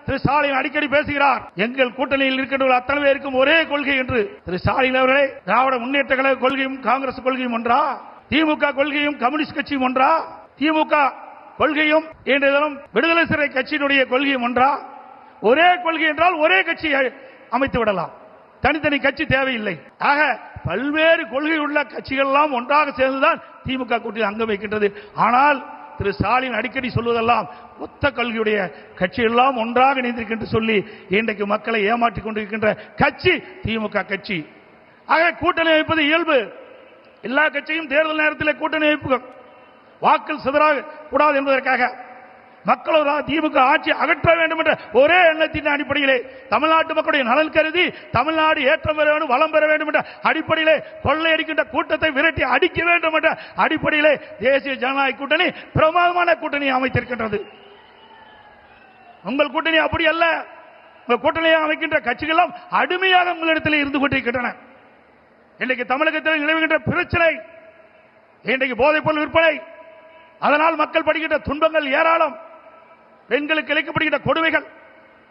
திரு ஸ்டாலின் அடிக்கடி பேசுகிறார். எங்கள் கூட்டணியில் இருக்கின்ற அத்தனை பேருக்கும் ஒரே கொள்கை என்று. திரு ஸ்டாலின் அவர்களே, திராவிட முன்னேற்ற கழக கொள்கையும் காங்கிரஸ் கொள்கையும் ஒன்றா? திமுக கொள்கையும் கம்யூனிஸ்ட் கட்சியும் ஒன்றா? திமுக கொள்கையும் விடுதலை சிறை கட்சியினுடைய கொள்கையும் ஒன்றா? ஒரே கொள்கை என்றால் ஒரே கட்சியை அமைத்து விடலாம், தனித்தனி கட்சி தேவையில்லை. ஆக பல்வேறு கொள்கை உள்ள கட்சிகள் எல்லாம் ஒன்றாக சேர்ந்துதான் திமுக கூட்டணி அங்கம் வைக்கின்றது. ஆனால் திரு ஸ்டாலின் அடிக்கடி சொல்வதெல்லாம் ஒத்த கொள்கையுடைய கட்சி எல்லாம் ஒன்றாக இணைந்திருக்கின்ற சொல்லி இன்றைக்கு மக்களை ஏமாற்றிக் கொண்டிருக்கின்ற கட்சி திமுக கட்சி. ஆக கூட்டணி அமைப்பது இயல்பு. எல்லா கட்சியும் தேர்தல் நேரத்தில் கூட்டணி அமைப்பு வாக்கள் சிதறாக கூடாது என்பதற்காக மக்களோட திமுக ஆட்சி அகற்ற வேண்டும் என்ற ஒரே எண்ணத்தின் அடிப்படையிலே, தமிழ்நாட்டு மக்களுடைய நலன் கருதி தமிழ்நாடு ஏற்றம் பெற வேண்டும், வளம் பெற வேண்டும் என்ற அடிப்படையிலே, கொள்ளையடிக்கின்ற கூட்டத்தை விரட்டி அடிக்க வேண்டும் என்ற அடிப்படையிலே தேசிய ஜனநாயக கூட்டணி பிரமாதமான கூட்டணி அமைத்திருக்கின்றது. உங்கள் கூட்டணி அப்படி அல்ல. உங்கள் கூட்டணியை அமைக்கின்ற கட்சிகள் அடிமையாக உங்களிடத்தில் இருந்து கொண்டிருக்கின்றன. இன்றைக்கு தமிழகத்தில் நிலவுகின்ற பிரச்சனை, இன்றைக்கு போதைப் பொருள் விற்பனை, அதனால் மக்கள் படுகின்ற துன்பங்கள் ஏராளம். பெண்களுக்கு இழைக்கப்படுகின்ற கொடுமைகள்,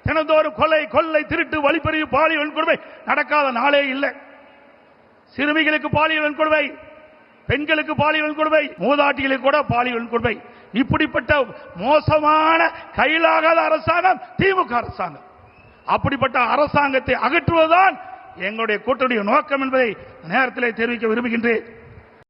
தினந்தோறும் கொலை, கொள்ளை, திருட்டு, வழிப்பறிவு, பாலியல் வன்கொடுமை நடக்காத நாளே இல்லை. சிறுமிகளுக்கு பாலியல் வன்கொடுமை, பெண்களுக்கு பாலியல் வன்கொடுமை, மூதாட்டிகளுக்கு கூட பாலியல் வன்கொடுமை. இப்படிப்பட்ட மோசமான கையிலாகாத அரசாங்கம் திமுக அரசாங்கம். அப்படிப்பட்ட அரசாங்கத்தை அகற்றுவதுதான் எங்களுடைய கூட்டணி நோக்கம் என்பதை நேரத்தில் தெரிவிக்க விரும்புகின்றேன்.